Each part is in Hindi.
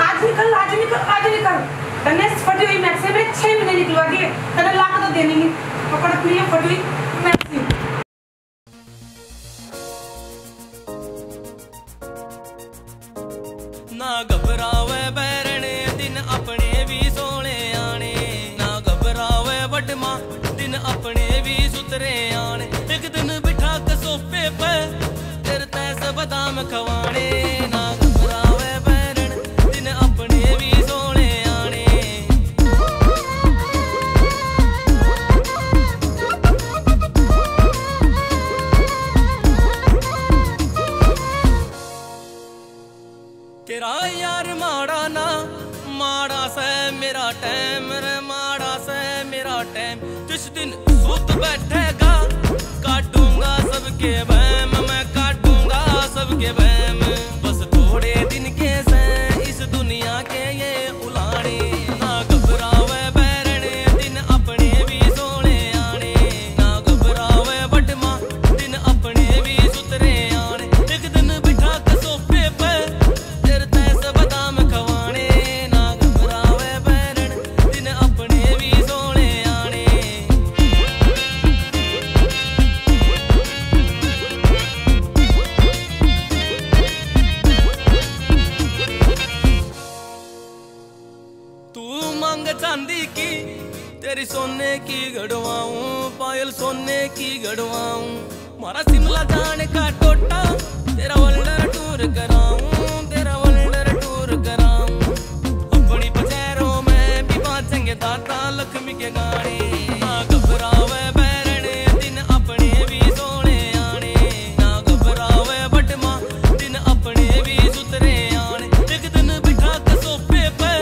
आज निकल आज निकल आज निकल। तने फटी हुई मैक्सी में 6 महीने निकलवा दिए, तने लाख तो देने नहीं। पकड़ अपनी ये फटी हुई मैक्सी। ना घबरावे बैरने दिन अपने भी सोने आने, ना घबरावे बटमा दिन अपने भी सुतरे आने। एक दिन बिठा के सोफे पे तेरे तैसे बादाम खवाने, ना घबरावे बैरन दिन अपने भी सोने आने। तेरा यार माड़ा ना माड़ा से मेरा टाइम रे, माड़ा से मेरा टाइम। जिस दिन सुत बैठेगा काटूंगा सबके वहम, मैं काटूंगा सबके वहम। बस थोड़े दिन के से इस दुनिया के ये उलाने, ना घबरावे बैरने दिन अपने भी सोने आने, ना घबरावे बटमा दिन अपने भी सुतरे आने। एक दिन बिठा के सोफे पे तेरे तैसे बादाम खवाने, ना घबरावे बैरन दिन अपने भी सोने आने। तू मांग चांदी की तेरी सोने की गड़वाऊं, पायल सोने की गड़वाऊं। मारा शिमला जाने का टोटा तेरा वर्ल्ड टूर कराऊं, तेरा वर्ल्ड टूर कराऊं। अपनी पचैरों में भी बाजेंगे दाता लक्ष्मी के गाने, ना घबरावे बैरने दिन अपने भी सोने आने, ना घबरावे बटमा दिन अपने भी सुतरे आने। एक दिन बिठा के सोफे पे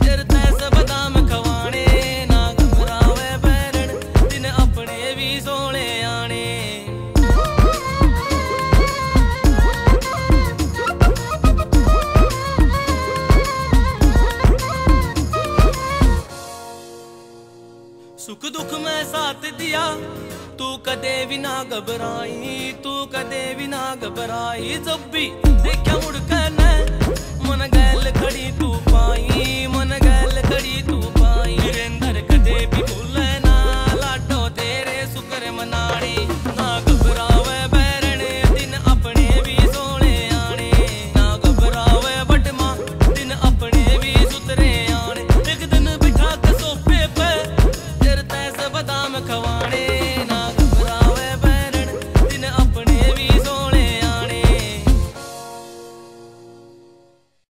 तेरे तैसे बादाम खवाने, ना घबरावे बैरन दिन अपने भी सोने आने। सुख दुख में साथ दिया तू कदे भी ना घबराई, तू कदे भी ना घबराई। जब भी देखा मुड़ कर